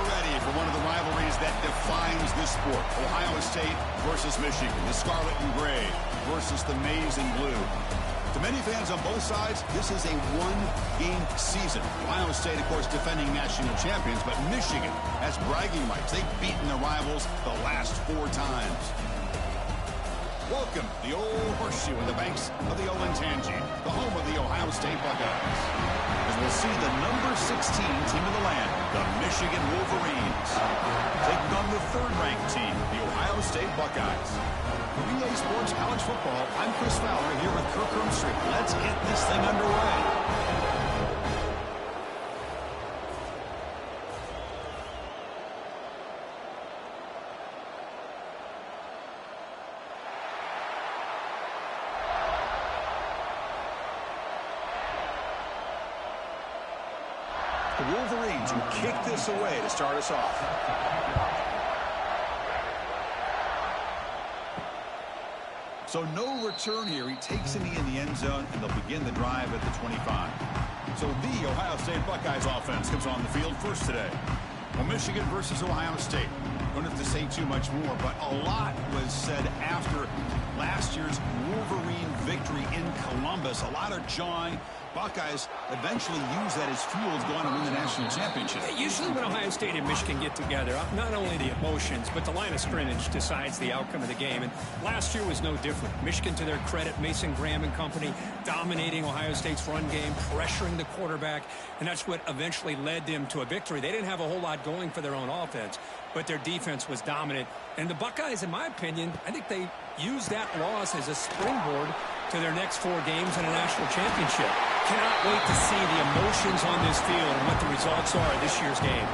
ready for one of the rivalries that defines this sport. Ohio State versus Michigan. The scarlet and gray versus the maize and blue. To many fans on both sides, this is a one-game season. Ohio State, of course, defending national champions, but Michigan has bragging rights. They've beaten their rivals the last 4 times. Welcome, the old horseshoe in the banks of the Olentangy, the home of the Ohio State Buckeyes. As we'll see the number 16 team in the land, the Michigan Wolverines, taking on the 3rd-ranked team, the Ohio State Buckeyes. For EA Sports College Football, I'm Chris Fowler here with Kirk Street. Let's get this thing underway. The Wolverines who kick this away to start us off. So no return here. He takes it in the end zone, and they'll begin the drive at the 25. So the Ohio State Buckeyes offense comes on the field first today. Well, Michigan versus Ohio State. Don't have to say too much more, but a lot was said after last year's Wolverine victory in Columbus. A lot of jawing. Buckeyes eventually use that as fuel to go on and win the national championship. Usually when Ohio State and Michigan get together, not only the emotions, but the line of scrimmage decides the outcome of the game. And last year was no different. Michigan, to their credit, Mason Graham and company, dominating Ohio State's run game, pressuring the quarterback, and that's what eventually led them to a victory. They didn't have a whole lot going for their own offense, but their defense was dominant. And the Buckeyes, in my opinion, I think they used that loss as a springboard to their next 4 games in a national championship. Cannot wait to see the emotions on this field and what the results are of this year's game.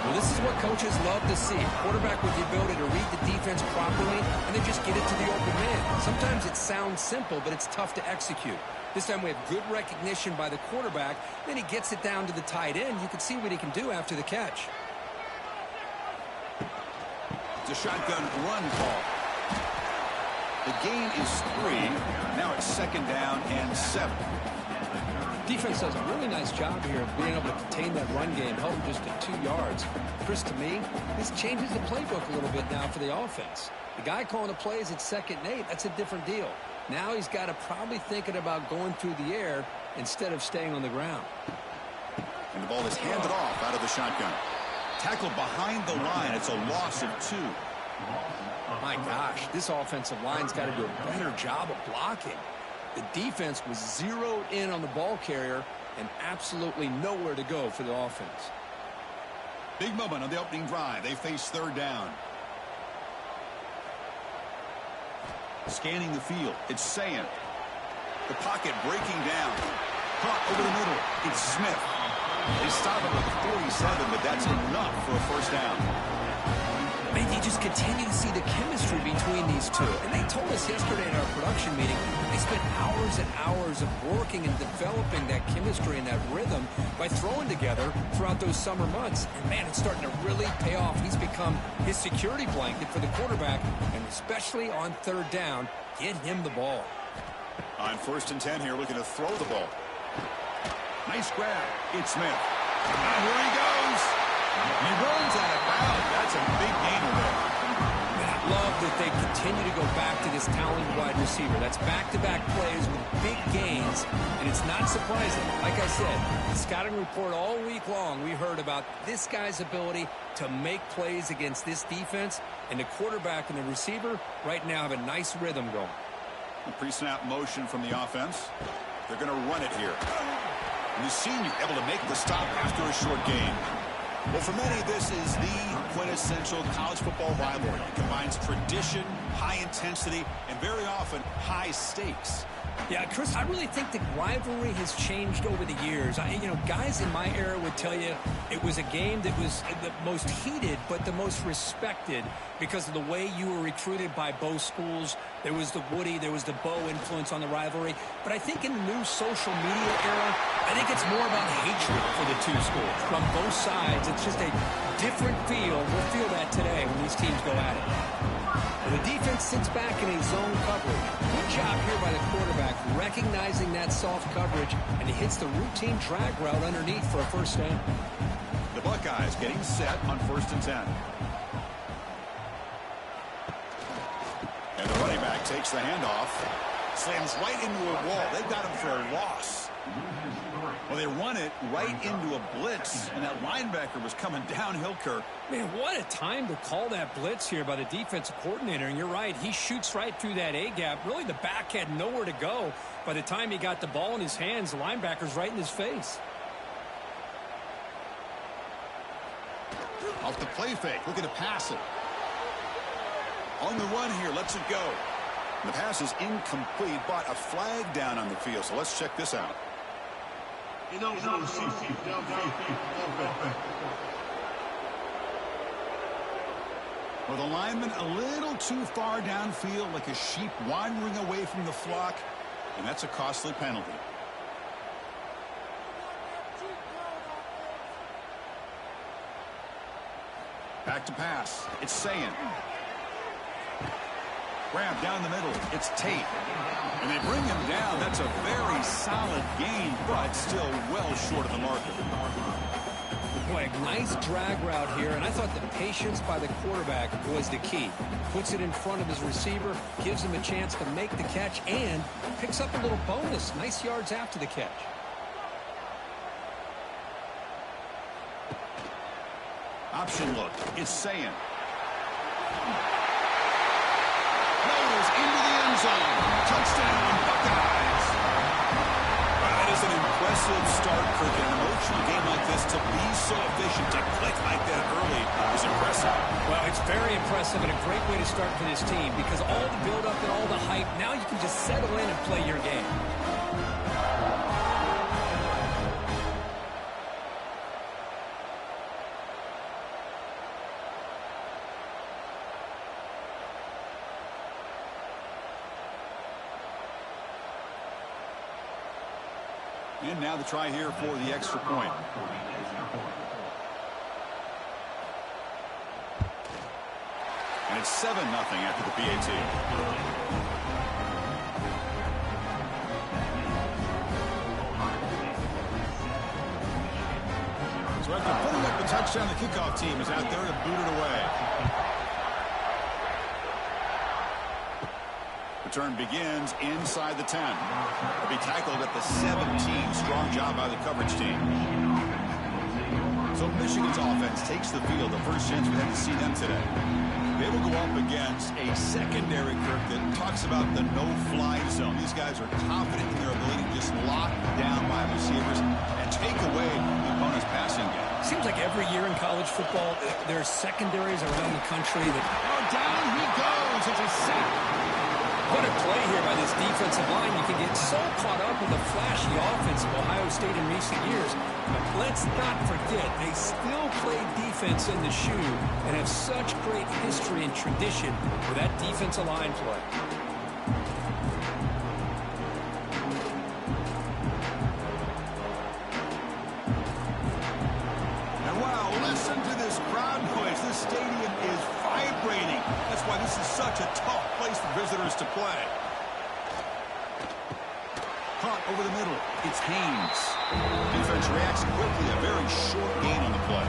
Well, this is what coaches love to see. A quarterback with the ability to read the defense properly and then just get it to the open man. Sometimes it sounds simple, but it's tough to execute. This time we have good recognition by the quarterback. Then he gets it down to the tight end. You can see what he can do after the catch. It's a shotgun run call. The gain is 3. Now it's 2nd down and 7. Defense does a really nice job here of being able to contain that run game, held him just at 2 yards. Chris, to me, this changes the playbook a little bit now for the offense. The guy calling the plays at 2nd and 8, that's a different deal. Now he's got to probably thinking about going through the air instead of staying on the ground. And the ball is handed off out of the shotgun. Tackled behind the line. It's a loss of 2. My gosh, this offensive line's got to do a better job of blocking. The defense was zeroed in on the ball carrier and absolutely nowhere to go for the offense. Big moment on the opening drive. They face 3rd down. Scanning the field. It's Sayant. The pocket breaking down. Caught over the middle. It's Smith. They stop him at 47, but that's enough for a 1st down. Man, you just continue to see the chemistry between these two. And they told us yesterday in our production meeting, they spent hours and hours of working and developing that chemistry and that rhythm by throwing together throughout those summer months. And, man, it's starting to really pay off. He's become his security blanket for the quarterback, and especially on 3rd down, get him the ball. On 1st and 10 here, looking to throw the ball. Nice grab. It's Smith. And here he goes. He runs out of bounds. That's a big gainer there. And I love that they continue to go back to this talented wide receiver. That's back-to-back plays with big gains, and it's not surprising. Like I said, the scouting report all week long, we heard about this guy's ability to make plays against this defense, and the quarterback and the receiver right now have a nice rhythm going. The pre-snap motion from the offense. They're going to run it here. And the senior able to make the stop after a short game. Well, for many, this is the quintessential college football rivalry. It combines tradition, high intensity, and very often high stakes. Yeah, Chris, I really think the rivalry has changed over the years. Guys in my era would tell you it was a game that was the most heated but the most respected because of the way you were recruited by both schools. There was the Woody, there was the Bo influence on the rivalry. But I think in the new social media era, I think it's more about hatred for the two schools. From both sides, it's just a different feel. We'll feel that today when these teams go at it. The defense sits back in a zone coverage. Good job here by the quarterback, recognizing that soft coverage, and he hits the routine drag route underneath for a 1st down. The Buckeyes getting set on 1st and 10. And the running back takes the handoff. Slams right into a wall. They've got him for a loss. Well, they run it right into a blitz, and that linebacker was coming downhill, Kirk. Man, what a time to call that blitz here by the defensive coordinator. And you're right, he shoots right through that A-gap. Really, the back had nowhere to go. By the time he got the ball in his hands, the linebacker's right in his face. Off the play fake, looking to pass it. On the run here, lets it go. And the pass is incomplete, but a flag down on the field. So let's check this out. Well, the lineman a little too far downfield, like a sheep wandering away from the flock, and that's a costly penalty. Back to pass. It's Sayin. Grab down the middle. It's Tate. And they bring him down. That's a very solid gain, but still well short of the marker. Boy, nice drag route here, and I thought the patience by the quarterback was the key. Puts it in front of his receiver, gives him a chance to make the catch, and picks up a little bonus. Nice yards after the catch. Option look. It's Sayin. Floaters into the end zone. Touchdown, Buckeyes. That is an impressive start for an emotional game like this. To be so efficient, to click like that early is impressive. Well, it's very impressive and a great way to start for this team because all the build-up and all the hype, now you can just settle in and play your game. And now the try here for the extra point. And it's 7-0 after the PAT. So after putting up a touchdown, the kickoff team is out there to boot it away. Return begins inside the 10. He'll be tackled at the 17. Strong job by the coverage team. So Michigan's offense takes the field. The first chance we had to see them today. They will go up against a secondary, Kirk, that talks about the no-fly zone. These guys are confident in their ability to just lock down by receivers and take away the opponent's passing game. Seems like every year in college football, there's secondaries around the country that... Oh, down he goes. It's a sack. What a play here by this defensive line. You can get so caught up with the flashy offense of Ohio State in recent years. But let's not forget, they still play defense in the shoe and have such great history and tradition for that defensive line play. And wow, listen to this crowd noise. This stadium is vibrating. That's why this is such a tough place for visitors to play. Punt over the middle. It's Haynes. Defense reacts quickly. A very short gain on the play.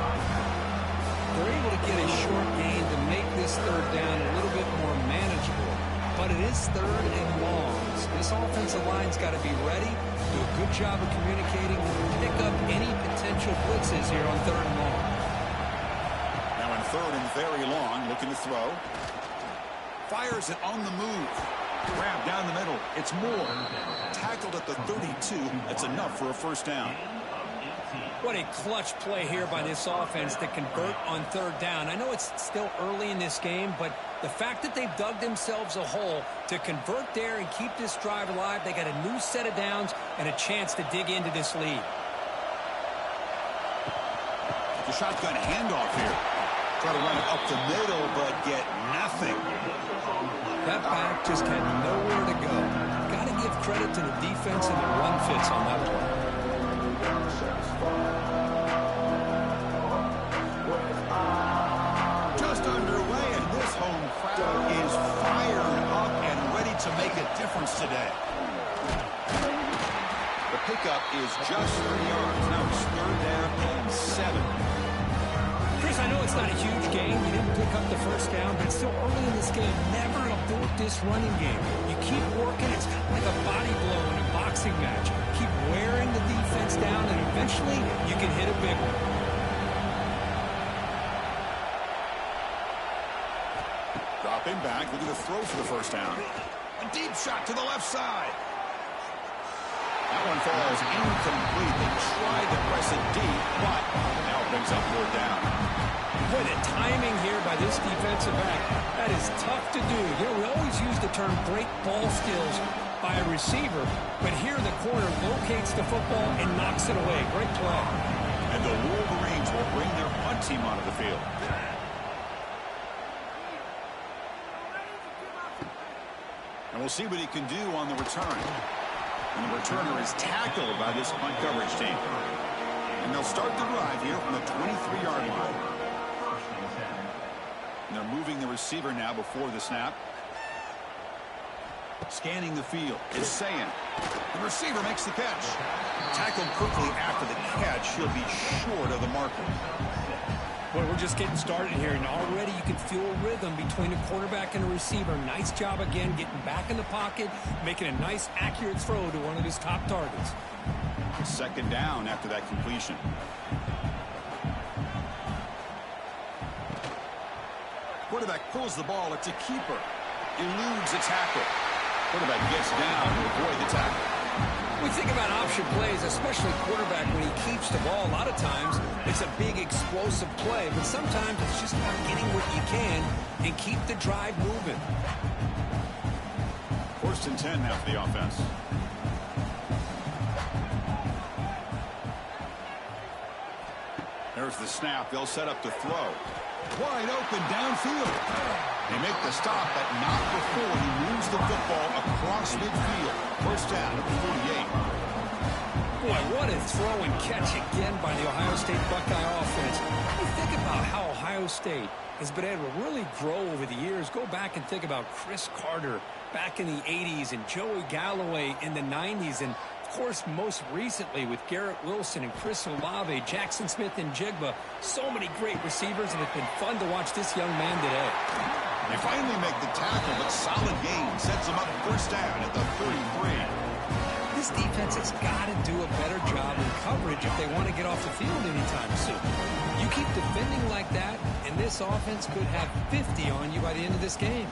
They're able to get a short gain to make this third down a little bit more manageable. But it is third and long. So this offensive line's got to be ready, do a good job of communicating, pick up any potential blitzes here on third and long. Now in third and very long, looking to throw. Fires it on the move. Grab down the middle. It's Moore. Tackled at the 32. That's enough for a first down. What a clutch play here by this offense to convert on third down. I know it's still early in this game, but the fact that they've dug themselves a hole to convert there and keep this drive alive, they got a new set of downs and a chance to dig into this lead. The shotgun handoff here. Try to run it up the middle, but get nothing. That back just had nowhere to go. Got to give credit to the defense and the run fits on that play. Just underway, and this home crowd is fired up and ready to make a difference today. The pickup is just 3 yards. Now it's third down and 7. Chris, I know it's not a huge game. You didn't pick up the first down, but it's still early in this game. Never abort this running game. You keep working. It's kind of like a body blow in a boxing match. Keep wearing the defense down, and eventually you can hit a big one. Dropping back, looking to throw for the first down. A deep shot to the left side. That one falls incomplete. They tried to press it deep, but now it brings up third down. Boy, the timing here by this defensive back, that is tough to do. You know, we always use the term great ball skills by a receiver, but here the corner locates the football and knocks it away. Great play. And the Wolverines will bring their punt team onto the field. And we'll see what he can do on the return. And the returner is tackled by this punt coverage team. And they'll start the drive here from the 23-yard line. And they're moving the receiver now before the snap. Scanning the field is saying. The receiver makes the catch. Tackled quickly after the catch. He'll be short of the marker. Well, we're just getting started here, and already you can feel a rhythm between a quarterback and a receiver. Nice job again getting back in the pocket, making a nice, accurate throw to one of his top targets. Second down after that completion. Quarterback pulls the ball. It's a keeper. Eludes a tackle. Quarterback gets down to avoid the tackle. We think about option plays, especially quarterback, when he keeps the ball. A lot of times, it's a big, explosive play, but sometimes it's just about getting what you can and keep the drive moving. First and 10 now for the offense. There's the snap. They'll set up to throw. Wide open downfield. They make the stop, but not before he moves the football across midfield. First down at the 48. Boy, what a throw and catch again by the Ohio State Buckeye offense. You think about how Ohio State has been able to really grow over the years. Go back and think about Chris Carter back in the 80s and Joey Galloway in the 90s. And, of course, most recently with Garrett Wilson and Chris Olave, Jackson Smith and Jigba. So many great receivers, and it's been fun to watch this young man today. They finally make the tackle, but solid gain sets them up first down at the 33. This defense has got to do a better job in coverage if they want to get off the field anytime soon. You keep defending like that, and this offense could have 50 on you by the end of this game.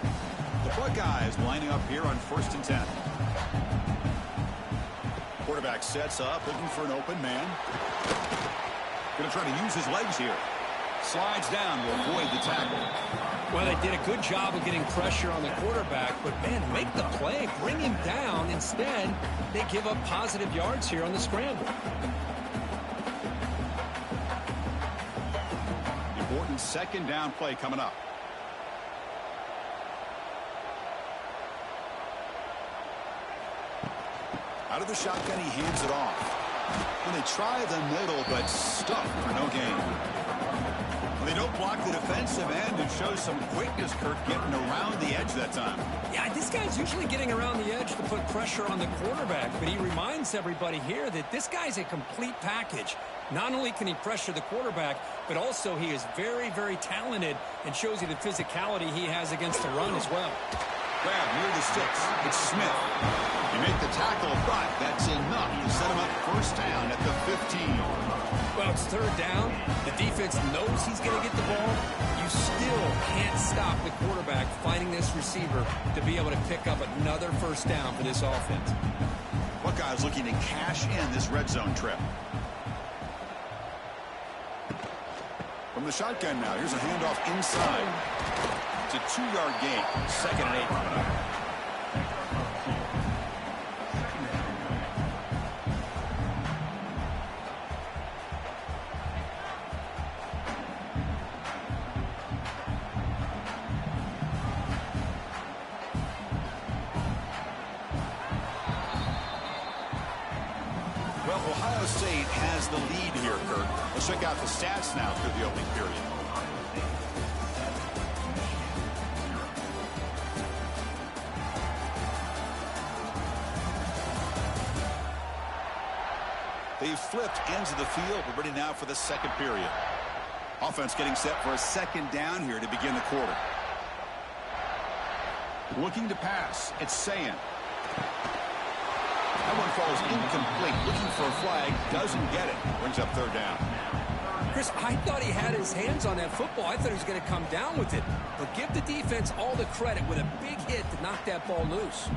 The Buckeyes lining up here on first and 10. Quarterback sets up, looking for an open man. Going to try to use his legs here. Slides down to avoid the tackle. Well, they did a good job of getting pressure on the quarterback, but, man, make the play, bring him down. Instead, they give up positive yards here on the scramble. Important second down play coming up. Out of the shotgun, he hands it off. And they try the middle, but stuck for no gain. They don't block the defensive end and show some quickness, Kirk, getting around the edge that time. Yeah, this guy's usually getting around the edge to put pressure on the quarterback, but he reminds everybody here that this guy's a complete package. Not only can he pressure the quarterback, but also he is very, very talented and shows you the physicality he has against the run as well. Grab near the sticks. It's Smith. You make the tackle, but that's enough to set him up first down at the 15. Well, it's third down. The defense knows he's going to get the ball. You still can't stop the quarterback finding this receiver to be able to pick up another first down for this offense. Buckeyes looking to cash in this red zone trip. From the shotgun now, here's a handoff inside. It's a 2-yard gain. Second and 8 coming up. Well, Ohio State has the lead here, Kirk. Let's check out the stats now through the opening period. They've flipped ends of the field. We're ready now for the second period. Offense getting set for a second down here to begin the quarter. Looking to pass. It's Sayan. That one falls incomplete. Looking for a flag. Doesn't get it. Brings up third down. Chris, I thought he had his hands on that football. I thought he was going to come down with it. But give the defense all the credit with a big hit to knock that ball loose.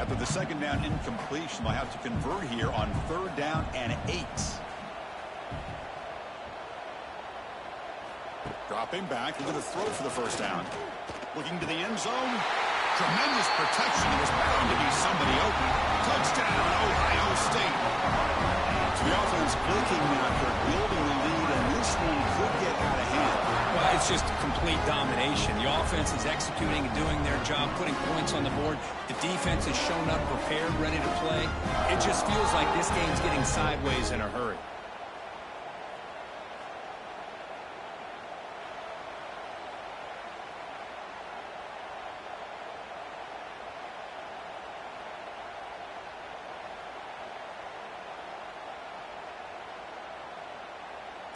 After the second down incompletion, they'll have to convert here on third down and 8. Dropping back, looking to throw for the first down. Looking to the end zone. Tremendous protection. There's bound to be somebody open. Touchdown, Ohio State. So the offense clicking now, Kirk, building the lead, and this one could get out of hand. Well, it's just complete domination. The offense is executing and doing their job, putting points on the board. The defense has shown up, prepared, ready to play. It just feels like this game's getting sideways in a hurry.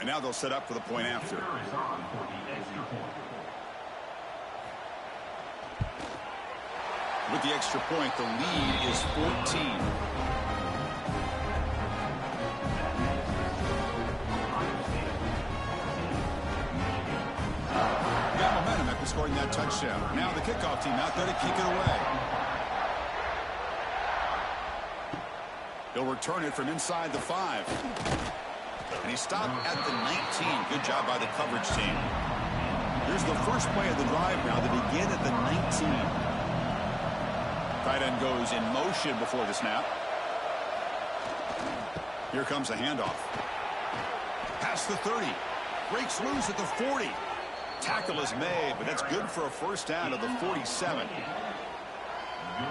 And now they'll set up for the point after. With the extra point, the lead is 14. Got momentum after scoring that touchdown. Now the kickoff team out there to kick it away. He'll return it from inside the 5. And he stopped at the 19. Good job by the coverage team. Here's the first play of the drive now. They begin at the 19. Tight end goes in motion before the snap. Here comes a handoff. Past the 30. Breaks loose at the 40. Tackle is made, but that's good for a first down at the 47.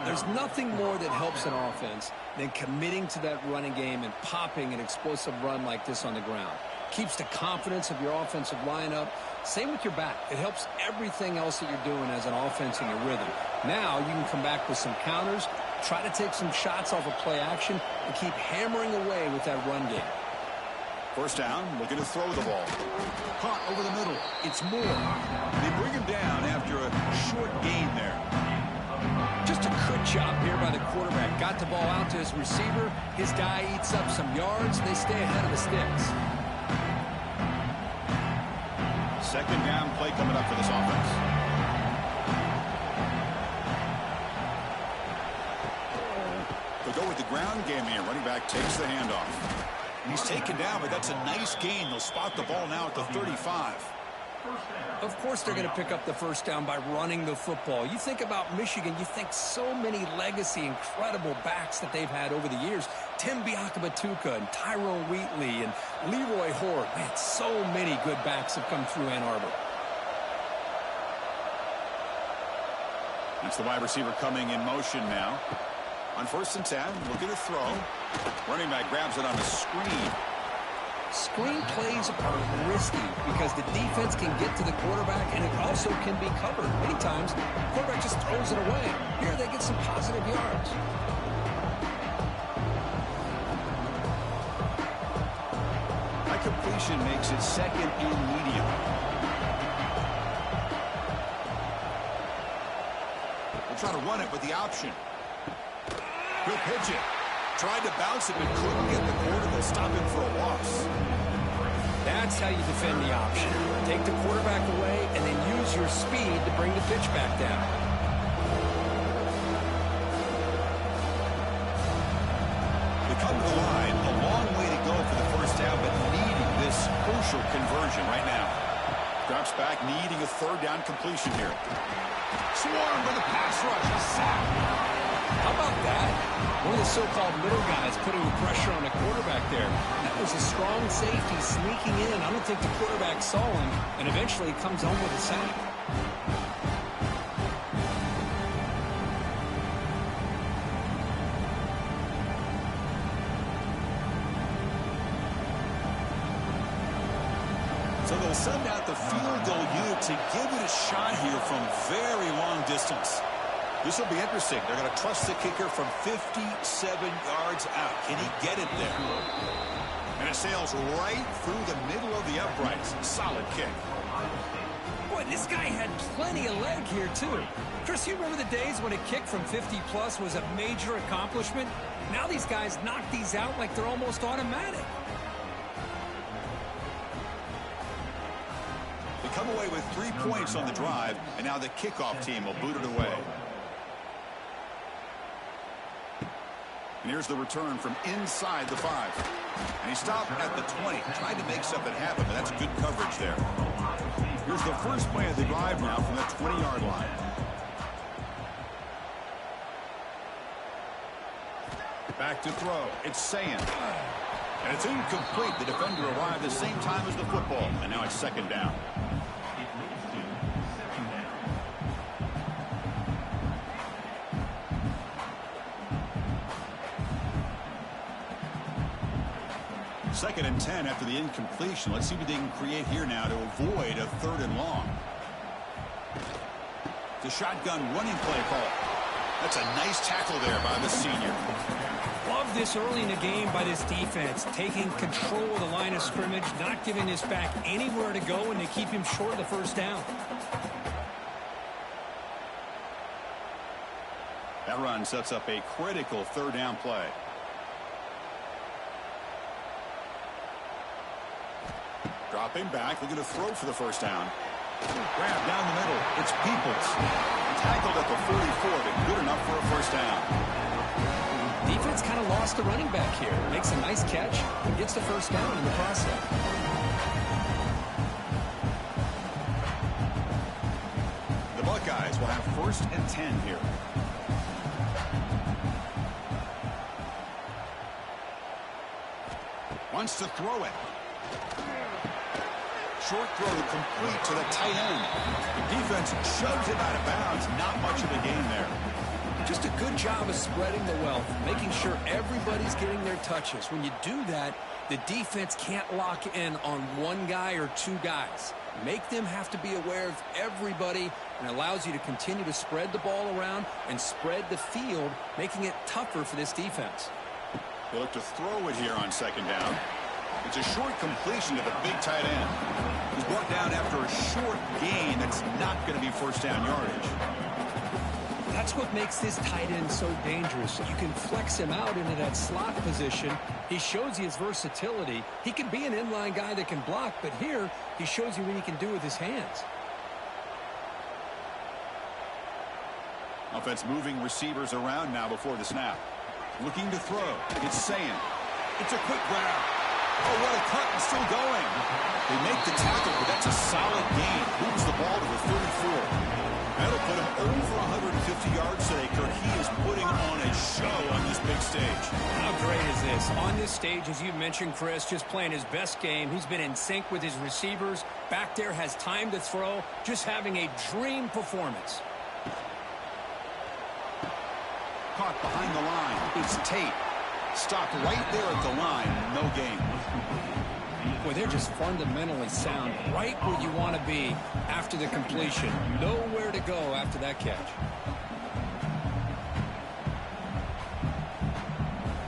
There's nothing more that helps an offense than committing to that running game and popping an explosive run like this on the ground. Keeps the confidence of your offensive lineup. Same with your back. It helps everything else that you're doing as an offense in your rhythm. Now you can come back with some counters, try to take some shots off of play action, and keep hammering away with that run game. First down, looking to throw the ball. Caught over the middle. It's Moore. They bring him down after a short gain there. Just a good job here by the quarterback. Got the ball out to his receiver. His guy eats up some yards. They stay ahead of the sticks. Second down play coming up for this offense. They'll go with the ground game here. Running back takes the handoff. He's taken down, but that's a nice gain. They'll spot the ball now at the 35. Of course they're going to pick up the first down by running the football. You think about Michigan, you think so many legacy, incredible backs that they've had over the years. Tim Biakabatuka and Tyrone Wheatley and Leroy Horde. Man, so many good backs have come through Ann Arbor. That's the wide receiver coming in motion now. On 1st and 10, looking to throw. Running back grabs it on a screen. Screen plays are risky because the defense can get to the quarterback and it also can be covered. Many times, the quarterback just throws it away. Here they get some positive yards. That completion makes it second and medium. We'll try to run it with the option. He'll pitch it. Tried to bounce it, but couldn't get the quarter. They'll stop him for a loss. That's how you defend the option. Take the quarterback away and then use your speed to bring the pitch back down. They come to the line. A long way to go for the first down, but needing this crucial conversion right now. Drops back, needing a third down completion here. Swarmed with a pass rush. A sack. How about that? One of the so-called middle guys putting the pressure on the quarterback there. That was a strong safety sneaking in. I don't think the quarterback saw him, and eventually he comes home with a sack. So they'll send out the field goal unit to give it a shot here from very long distance. This will be interesting. They're going to trust the kicker from 57 yards out. Can he get it there? And it sails right through the middle of the uprights. Solid kick. Boy, this guy had plenty of leg here, too. Chris, you remember the days when a kick from 50-plus was a major accomplishment? Now these guys knock these out like they're almost automatic. They come away with 3 points on the drive, and now the kickoff team will boot it away. And here's the return from inside the 5. And he stopped at the 20, tried to make something happen, but that's good coverage there. Here's the first play of the drive now from the 20-yard line. Back to throw. It's Sand. And it's incomplete. The defender arrived the same time as the football, and now it's second down. Second and 10 after the incompletion. Let's see what they can create here now to avoid a 3rd and long. The shotgun running play call. That's a nice tackle there by the senior. Love this early in the game by this defense, taking control of the line of scrimmage, not giving this back anywhere to go, and to keep him short of the first down. That run sets up a critical 3rd down play. Dropping back, looking to throw for the first down. Grab down the middle. It's Peoples. Tackled at the 44, but good enough for a first down. Defense kind of lost the running back here. Makes a nice catch and gets the first down in the process. The Buckeyes will have 1st and 10 here. Wants to throw it. Short throw complete to the tight end. The defense shoves it out of bounds. Not much of a gain there. Just a good job of spreading the wealth, making sure everybody's getting their touches. When you do that, the defense can't lock in on one guy or 2 guys. Make them have to be aware of everybody, and allows you to continue to spread the ball around and spread the field, making it tougher for this defense. They look to throw it here on second down. It's a short completion to the big tight end. He's brought down after a short gain that's not going to be first down yardage. That's what makes this tight end so dangerous. You can flex him out into that slot position. He shows you his versatility. He can be an inline guy that can block, but here he shows you what he can do with his hands. Offense moving receivers around now before the snap. Looking to throw. It's Sand. It's a quick grab. Oh, what a cut, and still going. They make the tackle, but that's a solid gain. Moves the ball to the 34. That'll put him over 150 yards today, Kirk. He is putting on a show on this big stage. How great is this? On this stage, as you mentioned, Chris, just playing his best game. He's been in sync with his receivers. Back there, has time to throw. Just having a dream performance. Caught behind the line. It's Tate. Stopped right there at the line. No gain. Boy, they're just fundamentally sound. Right where you want to be after the completion. Nowhere to go after that catch.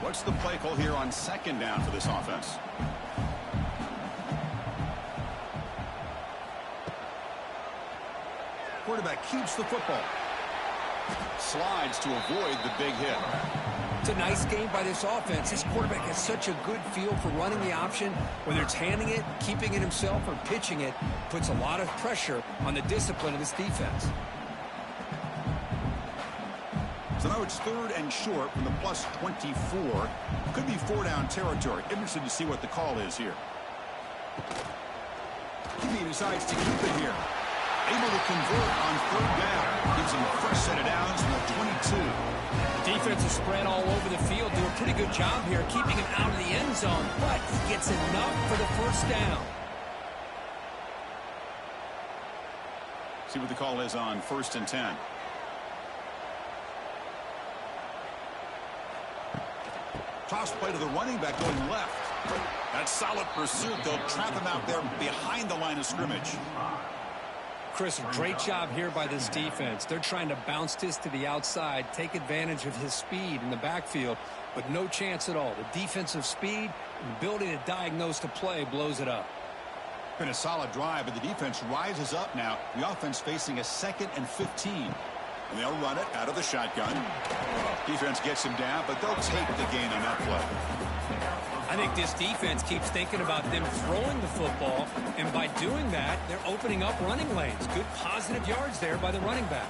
What's the play call here on second down for this offense? Quarterback keeps the football. Slides to avoid the big hit. It's a nice game by this offense. This quarterback has such a good feel for running the option. Whether it's handing it, keeping it himself, or pitching it, puts a lot of pressure on the discipline of this defense. So now it's 3rd and short from the plus 24. Could be 4-down territory. Interested to see what the call is here. He decides to keep it here. Able to convert on 3rd down. Gives him a fresh set of downs from the 22. The defense is spread all over the field. Do a pretty good job here keeping him out of the end zone, but he gets enough for the first down. See what the call is on 1st and 10. Toss play to the running back going left. That's solid pursuit. They'll trap him out there behind the line of scrimmage. Chris, great job here by this defense. They're trying to bounce this to the outside, take advantage of his speed in the backfield, but no chance at all. The defensive speed and ability to diagnose the play blows it up. Been a solid drive, but the defense rises up now. The offense facing a 2nd and 15. And they'll run it out of the shotgun. Defense gets him down, but they'll take the gain on that play. I think this defense keeps thinking about them throwing the football, and by doing that, they're opening up running lanes. Good positive yards there by the running back.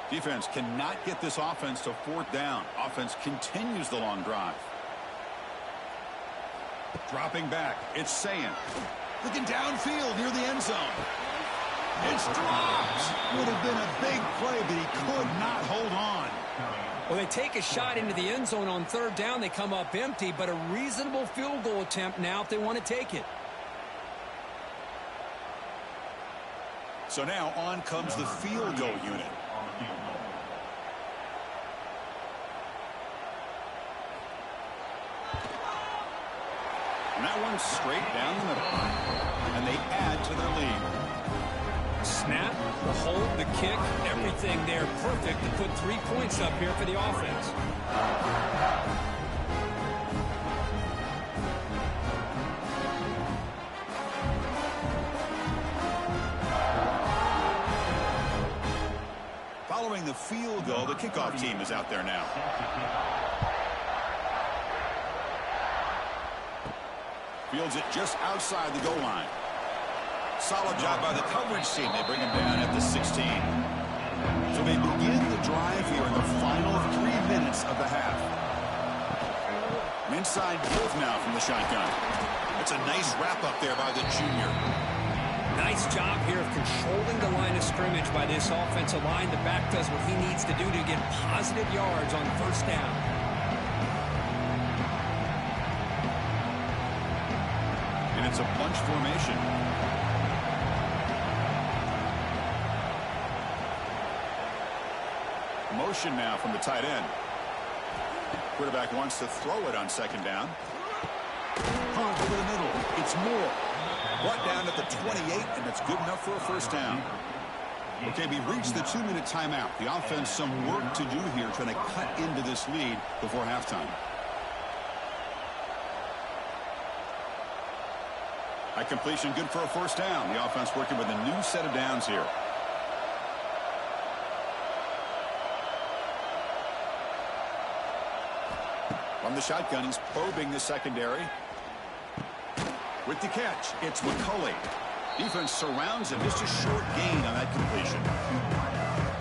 Defense cannot get this offense to 4th down. Offense continues the long drive. Dropping back, it's Sayin. Looking downfield near the end zone. It's dropped. Would have been a big play, but he could not hold on. Well, they take a shot into the end zone on 3rd down. They come up empty, but a reasonable field goal attempt now if they want to take it. So now on comes the field goal unit. And that one's straight down the middle. And they add to their lead. Snap, the hold, the kick, everything there perfect to put 3 points up here for the offense. Following the field goal, the kickoff team is out there now. Fields it just outside the goal line. Solid job by the coverage team. They bring him down at the 16. So they begin the drive here in the final 3 minutes of the half. An inside give now from the shotgun. It's a nice wrap-up there by the junior. Nice job here of controlling the line of scrimmage by this offensive line. The back does what he needs to do to get positive yards on 1st down. And it's a bunch formation. Motion now from the tight end. Quarterback wants to throw it on 2nd down. Over the middle. It's Moore. Brought down at the 28, and that's good enough for a 1st down. Okay, we've reached the 2-minute timeout. The offense some work to do here, trying to cut into this lead before halftime. At completion, good for a 1st down. The offense working with a new set of downs here. From the shotgun, he's probing the secondary. With the catch, it's McCulley. Defense surrounds him. Just a short gain on that completion.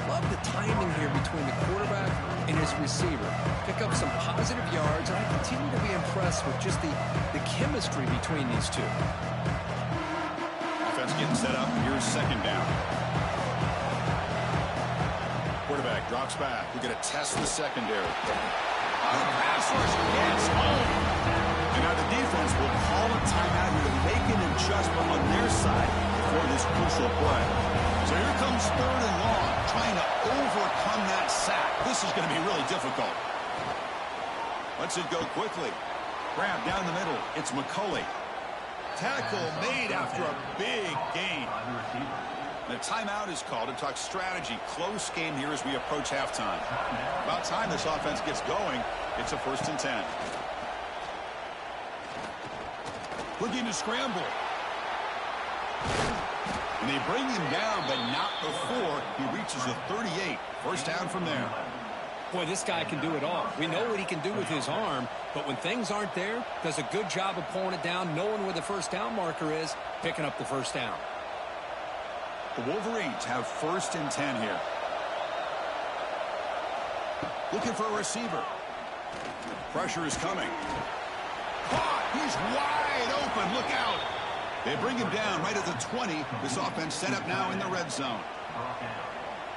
Love the timing here between the quarterback and his receiver. Pick up some positive yards, and I continue to be impressed with just the chemistry between these two. Offense getting set up. Here's 2nd down. Quarterback drops back. We're going to test the secondary. Pass rush gets home. And now the defense will call a timeout here to make an adjustment on their side for this crucial play. So here comes 3rd and long, trying to overcome that sack. This is going to be really difficult. Lets it go quickly. Grab down the middle. It's McCulley. Tackle made after a big gain. The timeout is called to talk strategy. Close game here as we approach halftime. About time this offense gets going. It's a 1st and 10. Looking to scramble. And they bring him down, but not before he reaches the 38. 1st down from there. Boy, this guy can do it all. We know what he can do with his arm, but when things aren't there, does a good job of pulling it down, knowing where the 1st down marker is, picking up the 1st down. The Wolverines have 1st and 10 here. Looking for a receiver. Pressure is coming. Caught. He's wide open. Look out. They bring him down right at the 20. This offense set up now in the red zone.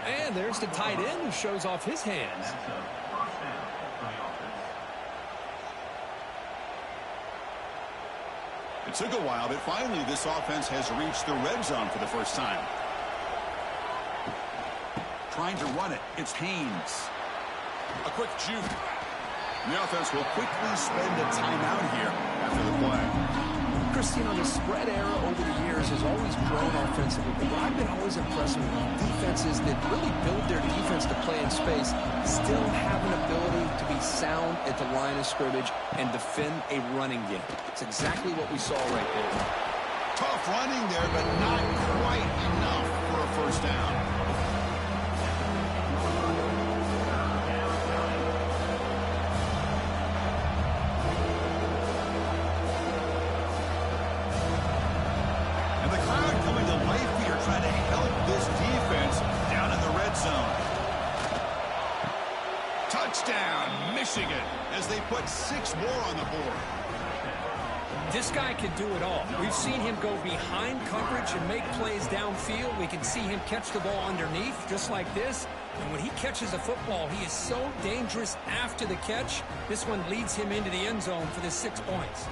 And there's the tight end who shows off his hands. It took a while, but finally this offense has reached the red zone for the 1st time. Trying to run it. It's Haynes. A quick juke. The offense will quickly spend a timeout here after the play. interesting on the spread era over the years has always grown offensively. But what I've been always impressed with defenses that really build their defense to play in space still have an ability to be sound at the line of scrimmage and defend a running game. It's exactly what we saw right there. Tough running there, but not quite enough for a first down. Touchdown, Michigan, as they put 6 more on the board. This guy can do it all. We've seen him go behind coverage and make plays downfield. We can see him catch the ball underneath, just like this. And when he catches a football, he is so dangerous after the catch. This one leads him into the end zone for the 6 points.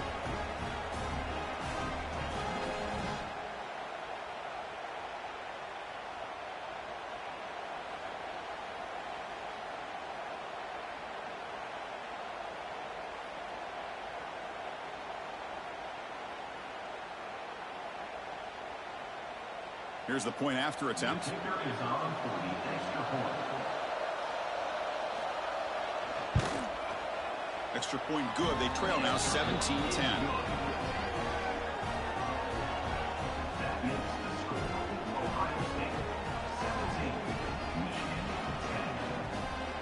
Here's the point after attempt. Extra point good. They trail now 17-10.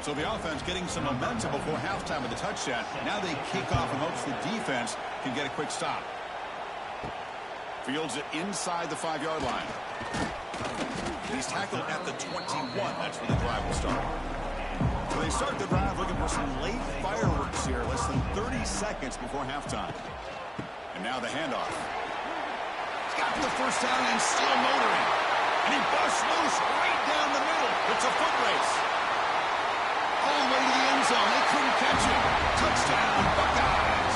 So the offense getting some momentum before halftime with the touchdown. Now they kick off in hopes the defense can get a quick stop. Fields it inside the 5-yard line. He's tackled at the 21. That's where the drive will start. So they start the drive looking for some late fireworks here. Less than 30 seconds before halftime. And now the handoff. He's got the first down and still motoring. And he busts loose right down the middle. It's a foot race. All the way to the end zone. They couldn't catch him. Touchdown, Buckeyes.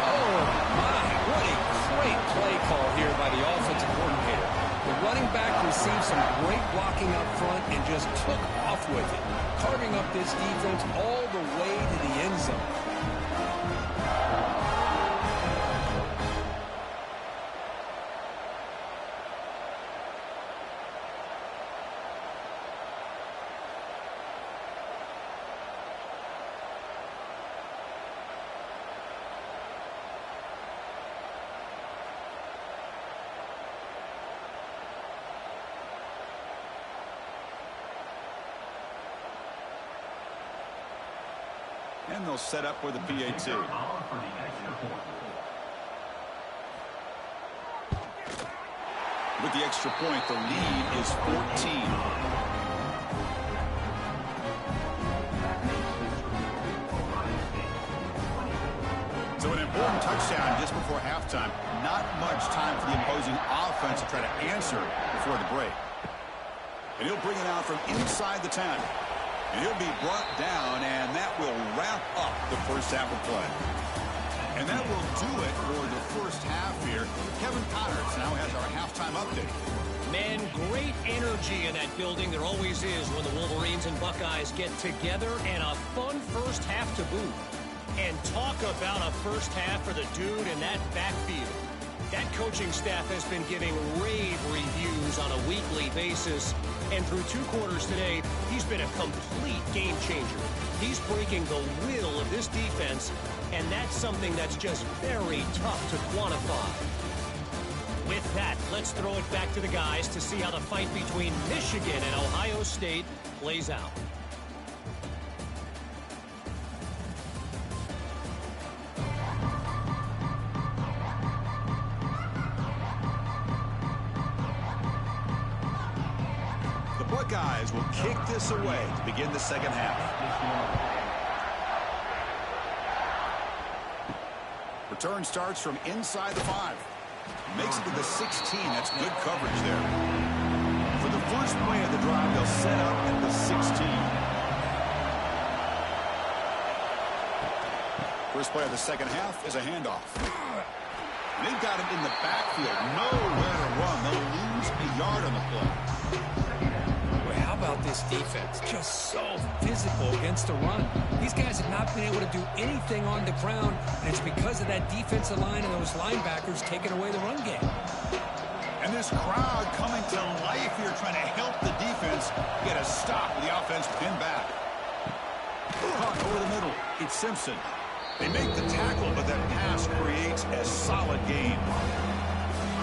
Oh, my. What a great play call here by the offensive coordinator. The running back received some great blocking up front and just took off with it, carving up this defense all the way to the end zone. And they'll set up with a PAT. With the extra point, the lead is 14. So an important touchdown just before halftime. Not much time for the opposing offense to try to answer before the break. And he'll bring it out from inside the 10. And he'll be brought down, and that will wrap up the first half of play. And that will do it for the first half here. Kevin Connors now has our halftime update. Man, great energy in that building. There always is when the Wolverines and Buckeyes get together, and a fun first half to boot. And talk about a first half for the dude in that backfield. That coaching staff has been giving rave reviews on a weekly basis. And through 2 quarters today, he's been a complete game changer. He's breaking the will of this defense, and that's something that's just very tough to quantify. With that, let's throw it back to the guys to see how the fight between Michigan and Ohio State plays out. Buckeyes will kick this away to begin the second half. Return starts from inside the 5. Makes it to the 16. That's good coverage there. For the first play of the drive, they'll set up at the 16. First play of the second half is a handoff. They've got him in the backfield. Nowhere to run. They'll lose a yard on the play. How about this defense. Just so physical against the run. These guys have not been able to do anything on the ground, and it's because of that defensive line and those linebackers taking away the run game. And this crowd coming to life here, trying to help the defense get a stop with the offense pinned back. Caught over the middle. It's Simpson. They make the tackle, but that pass creates a solid gain.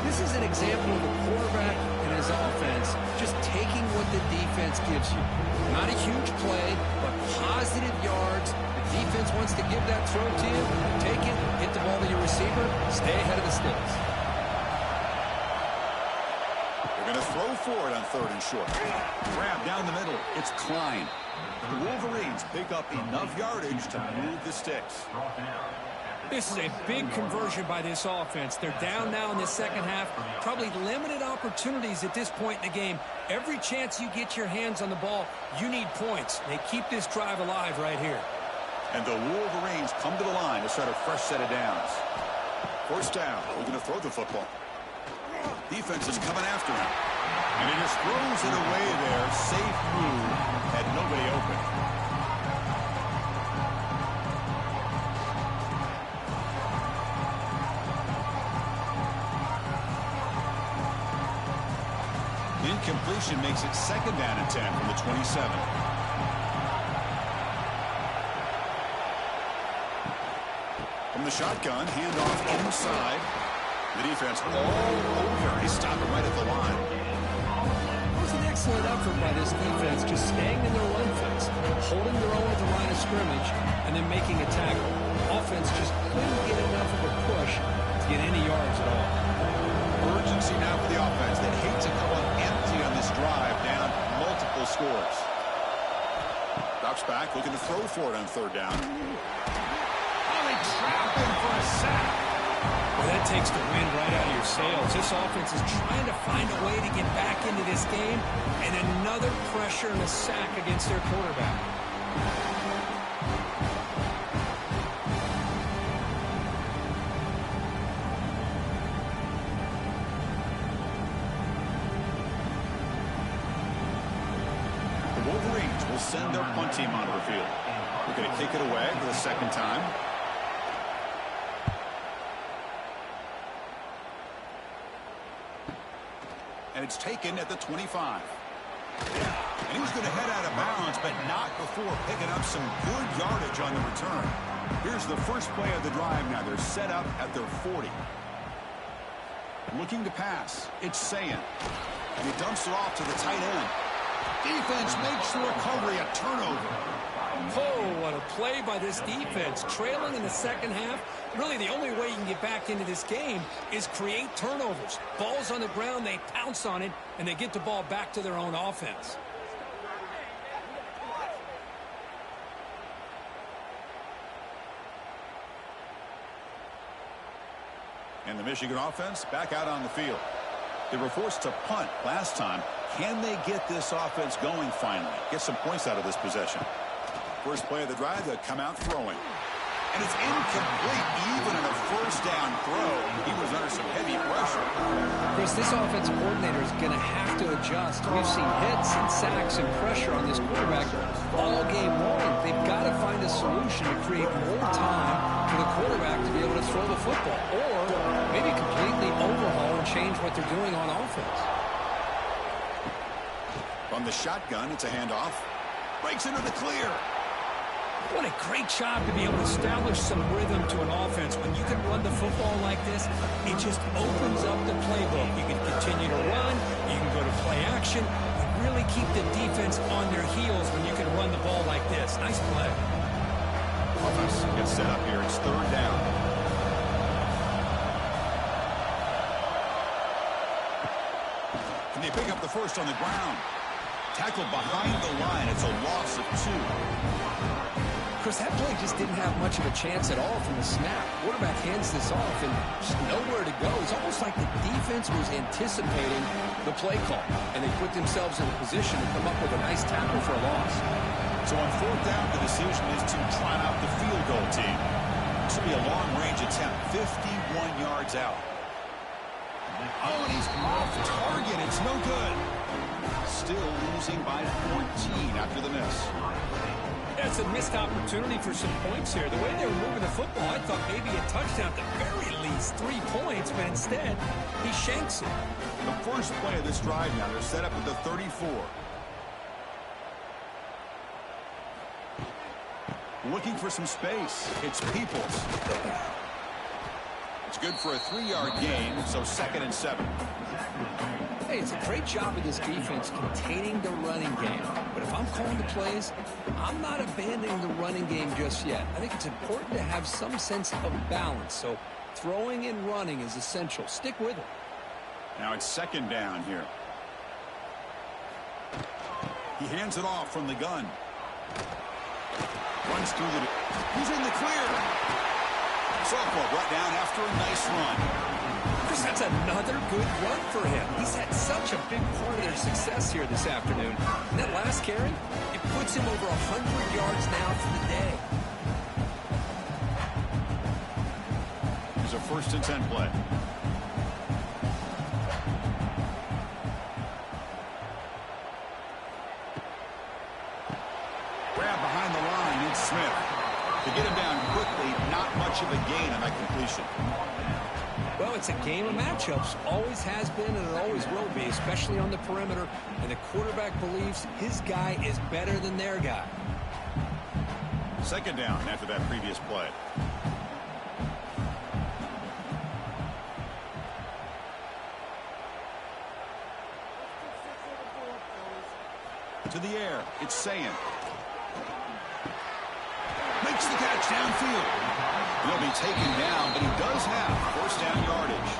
This is an example of a quarterback and his offense just taking what the defense gives you. Not a huge play, but positive yards. The defense wants to give that throw to you. Take it, hit the ball to your receiver, stay ahead of the sticks. They're going to throw for it on 3rd and short. Grab down the middle. It's Klein. The Wolverines pick up enough yardage to move the sticks. This is a big conversion by this offense. They're down now in the second half. Probably limited opportunities at this point in the game. Every chance you get your hands on the ball, you need points. They keep this drive alive right here. And the Wolverines come to the line to start a fresh set of downs. 1st down. We're going to throw the football. Defense is coming after him. And he just throws it away there. Safe move. Had nobody open. Incompletion makes it 2nd down and 10 from the 27. From the shotgun, handoff inside. The defense all over. He's stopping right at the line. It was an excellent effort by this defense, just staying in their run fence, holding their own at the line of scrimmage, and then making a tackle. Offense just couldn't get enough of a push to get any yards at all. Urgency now for the offense. They hate to come up empty on this drive, down multiple scores. Drops back, looking to throw for it on 3rd down. Oh, they trap him for a sack. Well, that takes the wind right out of your sails. This offense is trying to find a way to get back into this game, and another pressure and a sack against their quarterback. The Wolverines will send their punt team onto the field. We're going to kick it away for the 2nd time. And it's taken at the 25. And he's going to head out of bounds, but not before picking up some good yardage on the return. Here's the first play of the drive now. They're set up at their 40. Looking to pass. It's Sayan. And he dumps it off to the tight end. Defense makes the recovery a turnover. Oh, what a play by this defense. Trailing in the second half. Really, the only way you can get back into this game is create turnovers. Ball's on the ground, they pounce on it, and they get the ball back to their own offense. And the Michigan offense back out on the field. They were forced to punt last time. Can they get this offense going finally? Get some points out of this possession. First play of the drive, they'll come out throwing. And it's incomplete, even in a 1st down throw. He was under some heavy pressure. Chris, this offensive coordinator is going to have to adjust. We've seen hits and sacks and pressure on this quarterback all game long. They've got to find a solution to create more time for the quarterback to be able to throw the football, or maybe completely overhaul and change what they're doing on offense. From the shotgun, it's a handoff. Breaks into the clear. What a great job to be able to establish some rhythm to an offense. When you can run the football like this, it just opens up the playbook. You can continue to run. You can go to play action. You really keep the defense on their heels when you can run the ball like this. Nice play. Offense gets set up here. It's 3rd down. Can they pick up the first on the ground? Tackled behind the line. It's a loss of 2. Chris, that play just didn't have much of a chance at all from the snap. Quarterback hands this off and just nowhere to go. It's almost like the defense was anticipating the play call, and they put themselves in a position to come up with a nice tackle for a loss. So on 4th down, the decision is to try out the field goal team. This will be a long-range attempt, 51 yards out. Oh, and he's off target. It's no good. Still lose losing by 14 after the miss. That's a missed opportunity for some points here. The way they were moving the football, I thought maybe a touchdown at the very least, 3 points, but instead, he shanks it. The first play of this drive now, they're set up at the 34. Looking for some space. It's Peoples. It's good for a 3-yard gain, so 2nd and 7. Hey, it's a great job of this defense containing the running game. But if I'm calling the plays, I'm not abandoning the running game just yet. I think it's important to have some sense of balance. So throwing and running is essential. Stick with it. Now it's 2nd down here. He hands it off from the gun. Runs through the... He's in the clear. Sophomore brought down after a nice run. Chris, that's another good run for him. He's had such a big part of their success here this afternoon. And that last carry, it puts him over 100 yards now for the day. Here's a 1st and 10 play. Grab behind the line, it's Smith. To get him down quickly, not much of a gain on that completion. Well, it's a game of matchups. Always has been and it always will be, especially on the perimeter. And the quarterback believes his guy is better than their guy. 2nd down after that previous play. To the air, it's Sayin. Makes the catch downfield. He'll be taken down, but he does have 1st down yardage.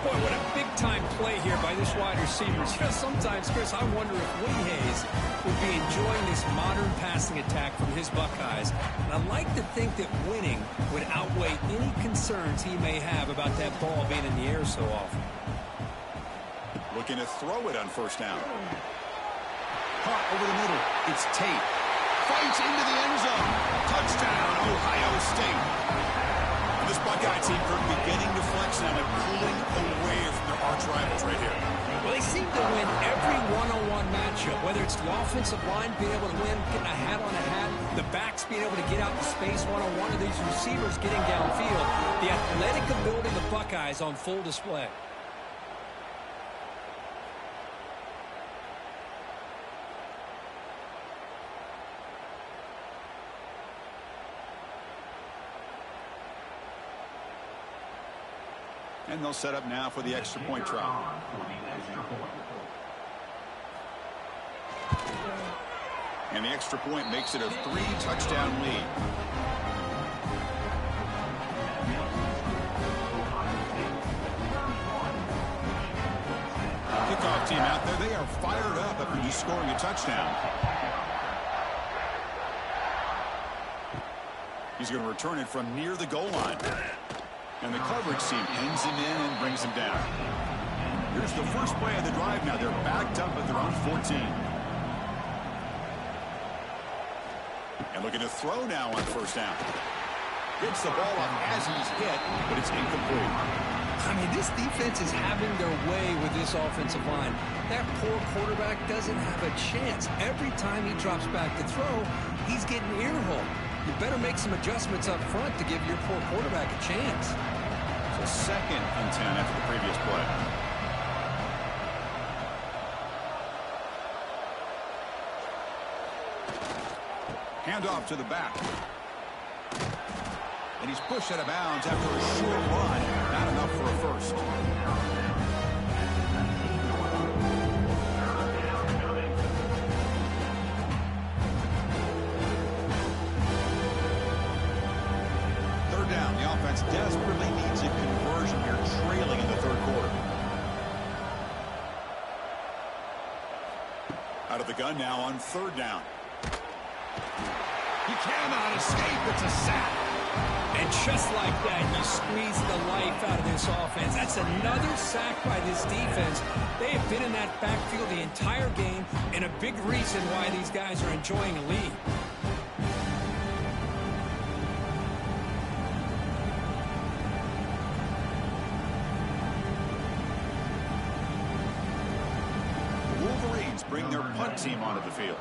Boy, what a big-time play here by this wide receiver. You know, sometimes, Chris, I wonder if Woody Hayes would be enjoying this modern passing attack from his Buckeyes. And I like to think that winning would outweigh any concerns he may have about that ball being in the air so often. Looking to throw it on 1st down. Caught over the middle. It's Tate. Fights into the end zone. Touchdown, Ohio State. And this Buckeye team are beginning to flex now and pulling away from their arch rivals right here. Well, they seem to win every one-on-one matchup, whether it's the offensive line being able to win, getting a hat on a hat, the backs being able to get out in space one-on-one, or these receivers getting downfield. The athletic ability of the Buckeyes on full display. And they'll set up now for the extra point try. And the extra point makes it a 3-touchdown lead. Kickoff team out there, they are fired up after just scoring a touchdown. He's going to return it from near the goal line. And the coverage team pins him in and brings him down. Here's the first play of the drive now. They're backed up at their own 14. And looking to throw now on 1st down. Gets the ball up as he's hit, but it's incomplete. I mean, this defense is having their way with this offensive line. That poor quarterback doesn't have a chance. Every time he drops back to throw, he's getting ear-hole. You better make some adjustments up front to give your poor quarterback a chance. So 2nd and 10 after the previous play. Handoff to the back. And he's pushed out of bounds after a short run. Not enough for a 1st. Desperately needs a conversion here, trailing in the 3rd quarter. Out of the gun now on 3rd down. He cannot escape. It's a sack. And just like that, you squeeze the life out of this offense. That's another sack by this defense. They have been in that backfield the entire game, and a big reason why these guys are enjoying a lead. Bring their Smart team onto the field.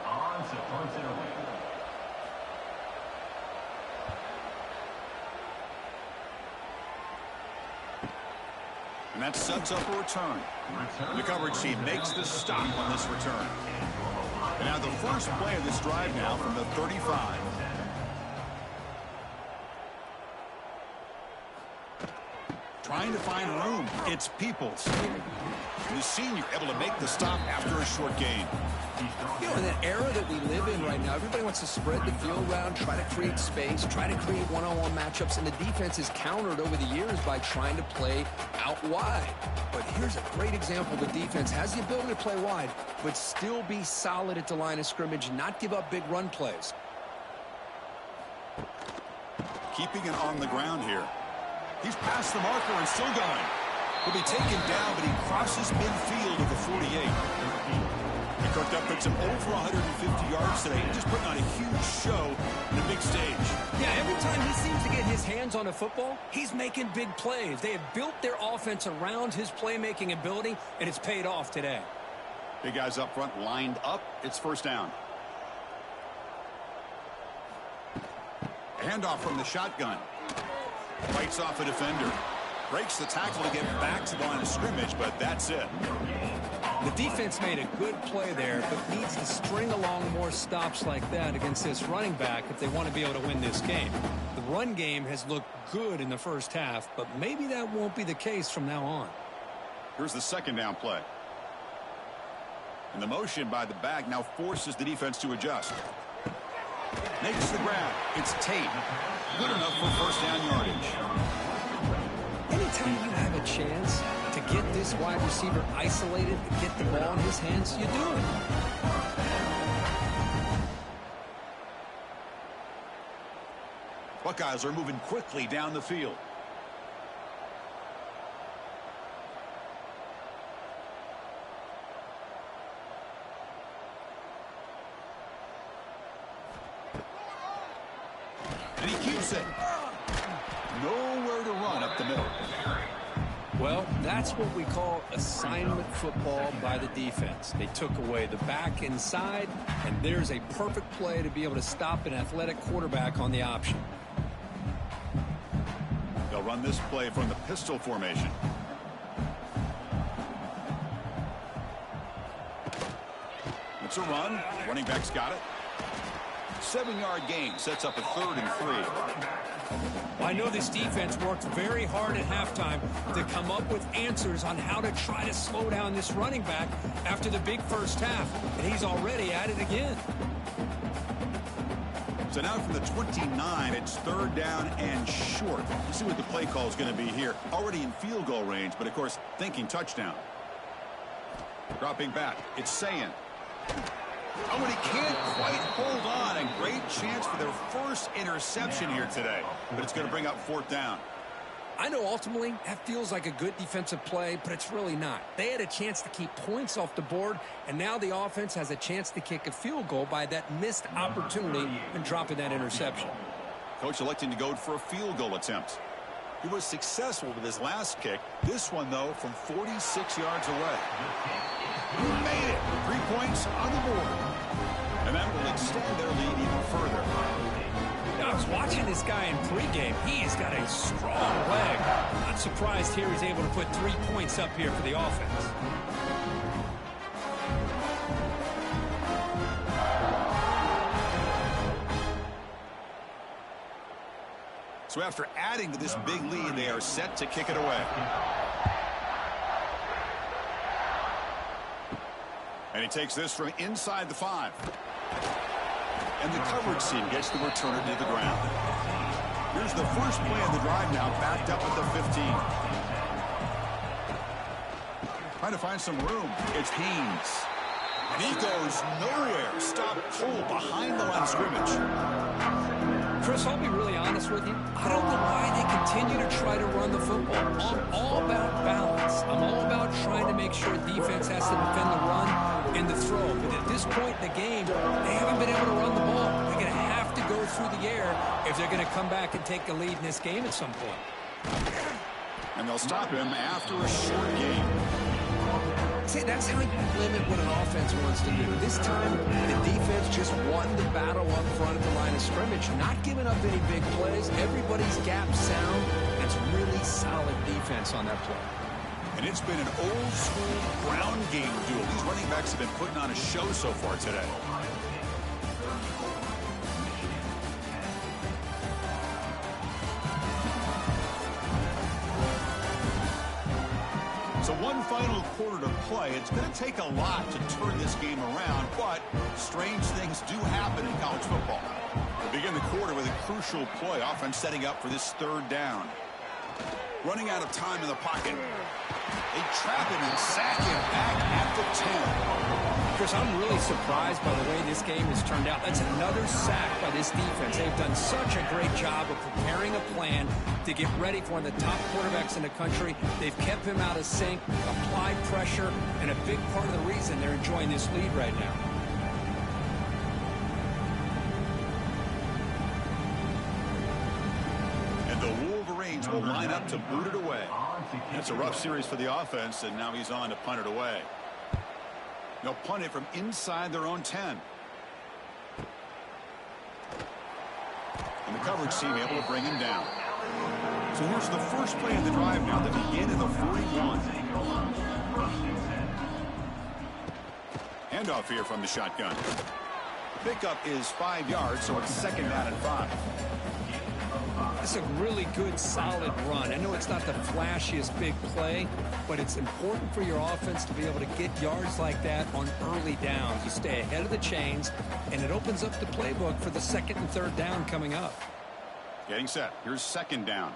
And that sets up a return. The coverage team makes the stop on this return. And now the first play of this drive now from the 35. Trying to find room. It's Peoples. The senior able to make the stop after a short gain. You know, in that era that we live in right now, everybody wants to spread the field around, try to create space, try to create one-on-one matchups, and the defense is countered over the years by trying to play out wide. But here's a great example. The defense has the ability to play wide, but still be solid at the line of scrimmage, not give up big run plays. Keeping it on the ground here. He's past the marker and still going. He'll be taken down, but he crosses midfield of the 48. He cooked up at some over 150 yards today, just putting on a huge show in a big stage. Yeah, every time he seems to get his hands on a football, he's making big plays. They have built their offense around his playmaking ability, and it's paid off today. Big guys up front lined up. It's first down. Handoff from the shotgun. Fights off a defender. Breaks the tackle to get back to the line of scrimmage, but that's it. The defense made a good play there, but needs to string along more stops like that against this running back if they want to be able to win this game. The run game has looked good in the first half, but maybe that won't be the case from now on. Here's the second down play. And the motion by the back now forces the defense to adjust. Makes the grab. It's Tate. Good enough for first down yardage. Anytime you have a chance to get this wide receiver isolated and get the ball in his hands, you do it. Buckeyes are moving quickly down the field. And he keeps it. Nowhere to run up the middle. Well, that's what we call assignment football by the defense. They took away the back inside, and there's a perfect play to be able to stop an athletic quarterback on the option. They'll run this play from the pistol formation. It's a run. Running back's got it. 7-yard gain sets up a 3rd and 3. I know this defense worked very hard at halftime to come up with answers on how to try to slow down this running back after the big first half, and he's already at it again. So now from the 29, it's 3rd down and short. Let's see what the play call is going to be here. Already in field goal range, but of course thinking touchdown. Dropping back, it's Sayin. Oh, and he can't quite hold on. A great chance for their first interception here today. But it's going to bring up 4th down. I know ultimately that feels like a good defensive play, but it's really not. They had a chance to keep points off the board, and now the offense has a chance to kick a field goal by that missed opportunity and dropping that interception. Coach electing to go for a field goal attempt. He was successful with his last kick. This one, though, from 46 yards away. He made it. 3 points on the board. And that will extend their lead even further. I was watching this guy in pregame. He's got a strong leg. Not surprised here he's able to put 3 points up here for the offense. So after adding to this big lead, they are set to kick it away. And he takes this from inside the 5. And the coverage team gets the returner to the ground. Here's the first play of the drive now, backed up at the 15. Trying to find some room. It's Haynes. And he goes nowhere. Stop pull behind the line of scrimmage. Chris, I'll be really honest with you. I don't know why they continue to try to run the football. I'm all about balance. I'm all about trying to make sure defense has to defend the run and the throw. But at this point in the game, they haven't been able to run the ball. They're going to have to go through the air if they're going to come back and take the lead in this game at some point. And they'll stop him after a short game. say that's how you limit what an offense wants to do. This time, the defense just won the battle up front at the line of scrimmage, not giving up any big plays. Everybody's gap sound. It's really solid defense on that play. And it's been an old-school ground game duel. These running backs have been putting on a show so far today. So one final quarter to play. It's going to take a lot to turn this game around, but strange things do happen in college football. We'll begin the quarter with a crucial play. Offense setting up for this third down. Running out of time in the pocket. They trap him and sack him back at the 10. Chris, I'm really surprised by the way this game has turned out. That's another sack by this defense. They've done such a great job of preparing a plan to get ready for one of the top quarterbacks in the country. They've kept him out of sync, applied pressure, and a big part of the reason they're enjoying this lead right now. And the Wolverines will line up to boot it away. That's a rough series for the offense, and now he's on to punt it away. They'll punt it from inside their own 10. And the coverage team able to bring him down. So here's the first play of the drive now. They begin at the 41. Handoff here from the shotgun. Pickup is 5 yards, so it's second down and 5. It's a really good, solid run. I know it's not the flashiest big play, but it's important for your offense to be able to get yards like that on early downs. You stay ahead of the chains, and it opens up the playbook for the second and third down coming up. Getting set. Here's second down.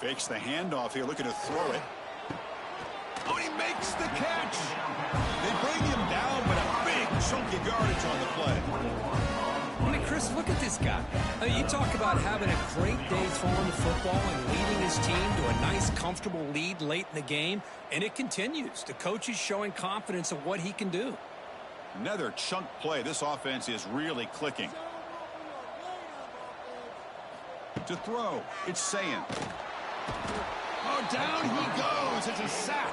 Fakes the handoff here, looking to throw it. Oh, he makes the catch. They bring him down, but a big chunk of yardage on the play. I mean, Chris, look at this guy. I mean, you talk about having a great day throwing the football and leading his team to a nice, comfortable lead late in the game, and it continues. The coach is showing confidence of what he can do. Another chunk play. This offense is really clicking. To throw, it's Sayin. Oh, down he goes. It's a sack.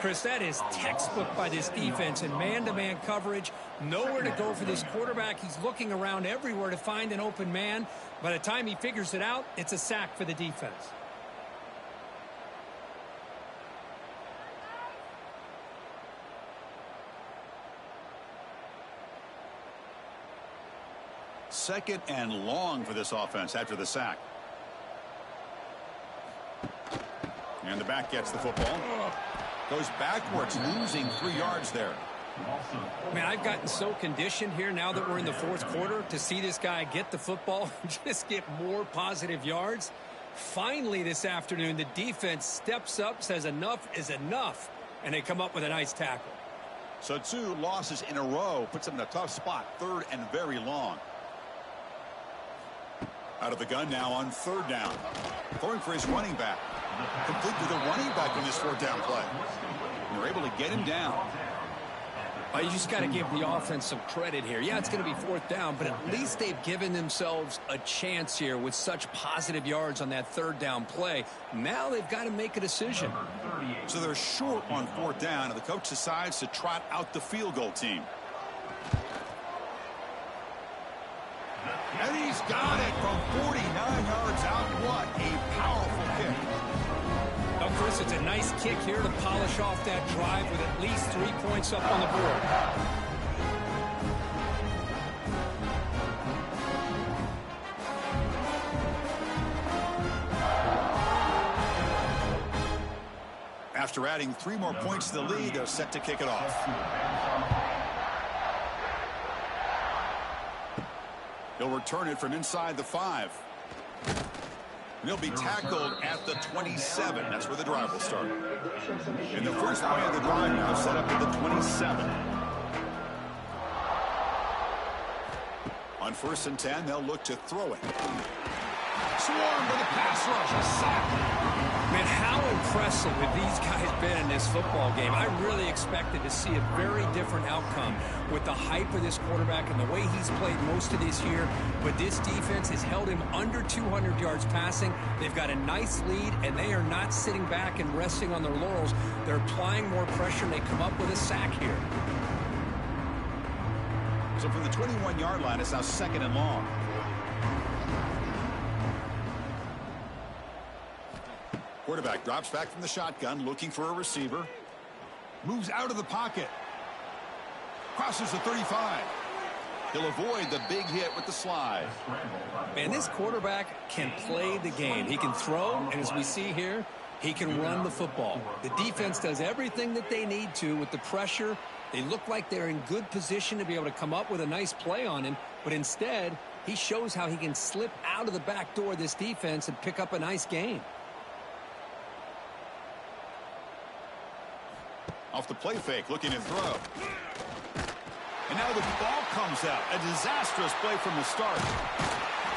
Chris, that is textbook by this defense in man-to-man coverage. Nowhere to go for this quarterback. He's looking around everywhere to find an open man. By the time he figures it out, it's a sack for the defense. Second and long for this offense after the sack. And the back gets the football. Goes backwards, losing 3 yards there. Man, I've gotten so conditioned here now that we're in the fourth quarter to see this guy get the football and just get more positive yards. Finally this afternoon, the defense steps up, says enough is enough, and they come up with a nice tackle. So 2 losses in a row puts them in a tough spot, third and very long. Out of the gun now on third down. Throwing for his running back. Complete to the running back on this fourth down play. And they're able to get him down. You just got to give the offense some credit here. Yeah, it's going to be fourth down, but at least they've given themselves a chance here with such positive yards on that third down play. Now they've got to make a decision. So they're short on fourth down, and the coach decides to trot out the field goal team. And he's got it from 49 yards out. What a powerful kick. Of course, it's a nice kick here to polish off that drive with at least 3 points up on the board. After adding 3 more points to the lead, they're set to kick it off. He'll return it from inside the 5. And he'll be tackled at the 27. That's where the drive will start. And the first play of the drive now set up at the 27. On first and 10, they'll look to throw it. Swarm for the pass rush. A sack. Man, how impressive have these guys been in this football game? I really expected to see a very different outcome with the hype of this quarterback and the way he's played most of this year. But this defense has held him under 200 yards passing. They've got a nice lead, and they are not sitting back and resting on their laurels. They're applying more pressure, and they come up with a sack here. So from the 21-yard line, it's now 2nd and long. Quarterback drops back from the shotgun, looking for a receiver. Moves out of the pocket. Crosses the 35. He'll avoid the big hit with the slide. Man, this quarterback can play the game. He can throw, and as we see here, he can run the football. The defense does everything that they need to with the pressure. They look like they're in good position to be able to come up with a nice play on him, but instead, he shows how he can slip out of the back door of this defense and pick up a nice gain. Off the play fake, looking to throw. And now the ball comes out. A disastrous play from the start.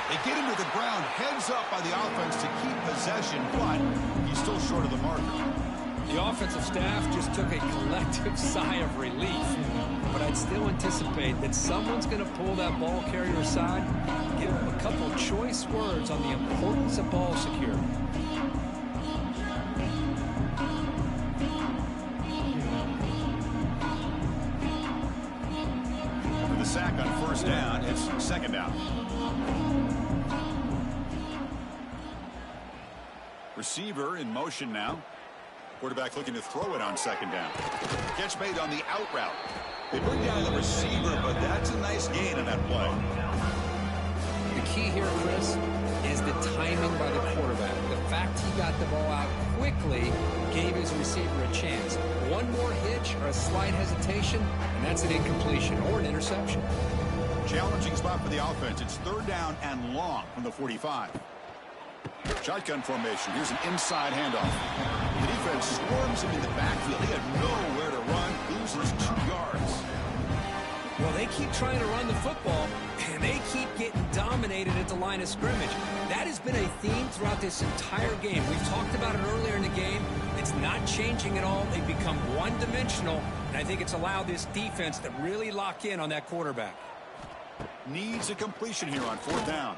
They get him to the ground, heads up by the offense to keep possession, but he's still short of the marker. The offensive staff just took a collective sigh of relief, but I'd still anticipate that someone's going to pull that ball carrier aside, give him a couple choice words on the importance of ball security. Sack on 1st down. It's 2nd down. Receiver in motion now. Quarterback looking to throw it on 2nd down. Catch made on the out route. They bring down the receiver, but that's a nice gain on that play. The key here, Chris, is the timing by the quarterback. The fact he got the ball out quickly gave his receiver a chance. One more hitch or a slight hesitation, and that's an incompletion or an interception. Challenging spot for the offense. It's 3rd down and long from the 45. Shotgun formation. Here's an inside handoff. The defense swarms him in the backfield. He had nowhere to run. Loses 2 yards. Well, they keep trying to run the football, and they keep getting dominated at the line of scrimmage. That has been a theme throughout this entire game. We've talked about it earlier in the game. It's not changing at all. They've become one-dimensional, and I think it's allowed this defense to really lock in on that quarterback. Needs a completion here on 4th down.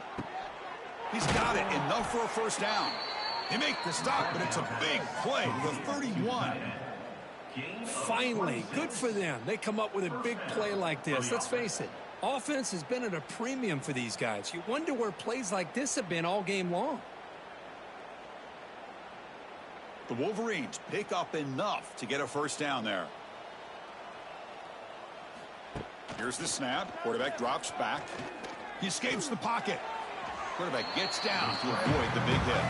He's got it. Enough for a 1st down. They make the stop, but it's a big play to the 31. Finally, good for them. They come up with a big play like this. Let's face it, offense has been at a premium for these guys. You wonder where plays like this have been all game long. The Wolverines pick up enough to get a 1st down there. Here's the snap. Quarterback drops back. He escapes the pocket. Quarterback gets down to avoid the big hit.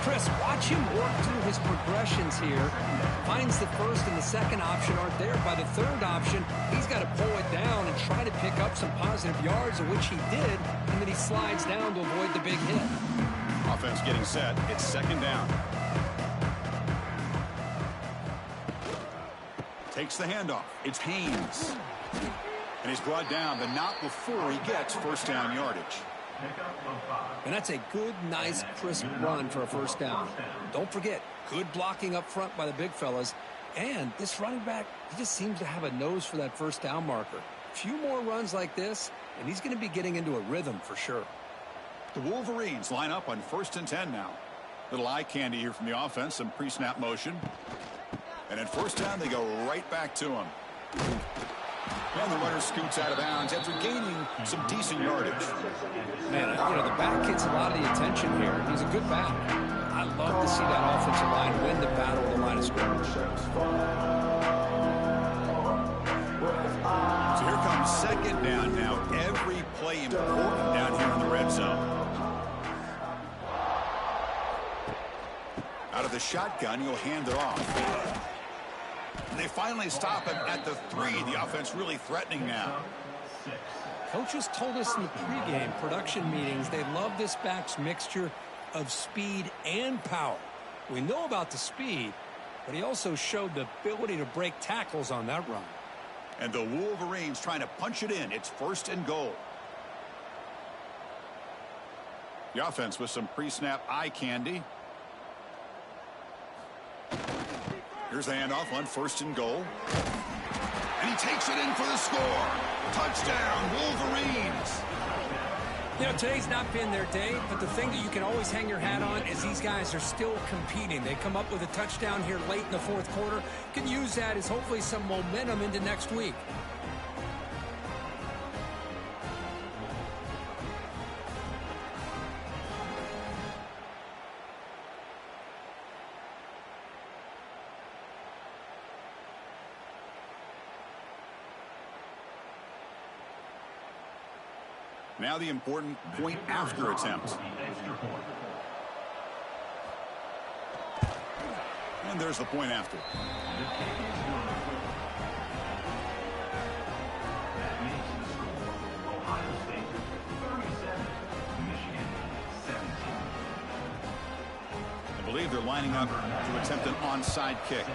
Chris, watch him work through his progressions here. Finds the 1st and the 2nd option aren't there. By the 3rd option, he's got to pull it down and try to pick up some positive yards, of which he did, and then he slides down to avoid the big hit. Offense getting set. It's 2nd down. Takes the handoff. It's Haynes. And he's brought down, but not before he gets 1st down yardage. And that's a good, nice, crisp run for a 1st down. Don't forget, good blocking up front by the big fellas. And this running back, he just seems to have a nose for that 1st down marker. A few more runs like this, and he's going to be getting into a rhythm for sure. The Wolverines line up on 1st and 10 now. Little eye candy here from the offense, some pre-snap motion. And at 1st down, they go right back to him. And the runner scoots out of bounds after gaining some decent yardage. Man, you know, the back gets a lot of the attention here. He's a good back. I love to see that offensive line win the battle at the line of scrimmage. So here comes 2nd down now. Every play important down here in the red zone. Out of the shotgun, he'll hand it off. And they finally stop him at the 3. The offense really threatening now. Coaches told us in the pregame production meetings they love this back's mixture of speed and power. We know about the speed, but he also showed the ability to break tackles on that run. And the Wolverines trying to punch it in. It's 1st and goal. The offense with some pre-snap eye candy. Here's the handoff on 1st and goal. And he takes it in for the score. Touchdown, Wolverines. You know, today's not been their day, but the thing that you can always hang your hat on is these guys are still competing. They come up with a touchdown here late in the 4th quarter. Can use that as hopefully some momentum into next week. Now the important point after attempt. And there's the point after. I believe they're lining up to attempt an onside kick.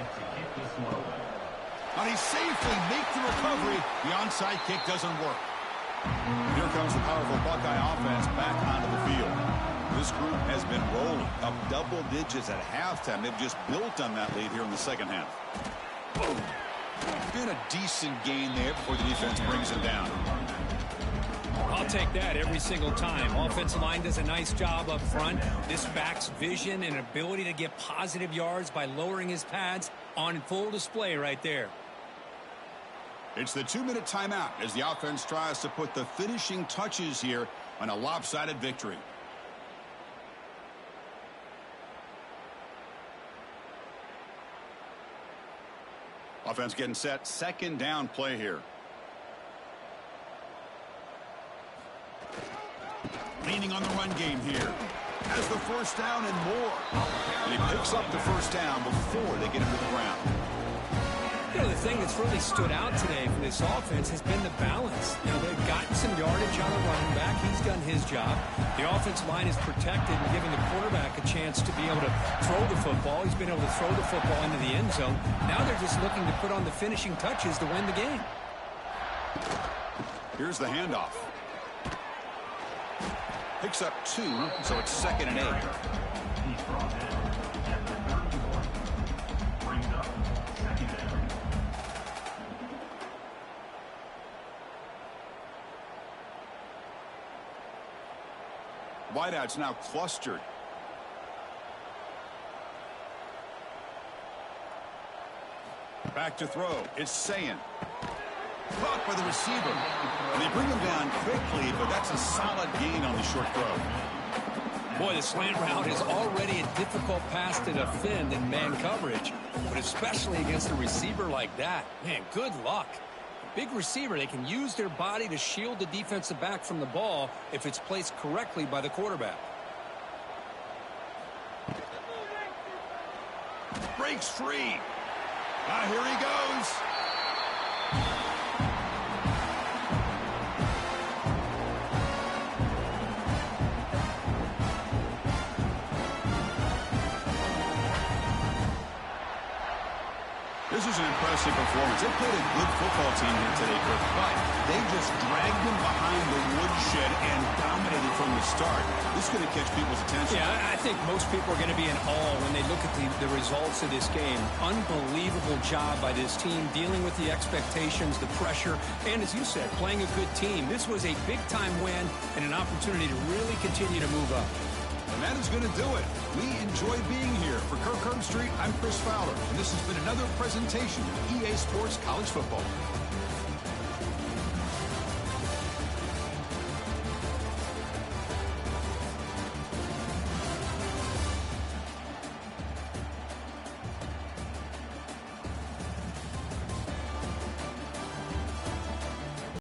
And he safely makes the recovery. The onside kick doesn't work. Here comes the powerful Buckeye offense back onto the field. This group has been rolling up double digits at halftime. They've just built on that lead here in the second half. Been a decent gain there before the defense brings him down. I'll take that every single time. Offensive line does a nice job up front. This back's vision and ability to get positive yards by lowering his pads on full display right there. It's the 2-minute timeout as the offense tries to put the finishing touches here on a lopsided victory. Offense getting set. 2nd down play here. Leaning on the run game here. Has the 1st down and more. And he picks up the 1st down before they get him to the ground. You know, the thing that's really stood out today for this offense has been the balance. You know, they've gotten some yardage on the running back. He's done his job. The offensive line is protected and giving the quarterback a chance to be able to throw the football. He's been able to throw the football into the end zone. Now they're just looking to put on the finishing touches to win the game. Here's the handoff. Picks up 2, so it's 2nd and 8. Wideouts now clustered. Back to throw. It's Sayin. Caught by the receiver. And they bring him down quickly, but that's a solid gain on the short throw. Boy, the slant route is already a difficult pass to defend in man coverage, but especially against a receiver like that. Man, good luck. Big receiver, they can use their body to shield the defensive back from the ball if it's placed correctly by the quarterback. Breaks free. Here he goes. This is an impressive performance. They played a good football team here today, Kirk, but they just dragged them behind the woodshed and dominated from the start. This is going to catch people's attention. Yeah, I think most people are going to be in awe when they look at the results of this game. Unbelievable job by this team dealing with the expectations, the pressure, and as you said, playing a good team. This was a big-time win and an opportunity to really continue to move up. And that is going to do it. We enjoy being here. For Kirk Herbstreit, I'm Chris Fowler, and this has been another presentation of EA Sports College Football.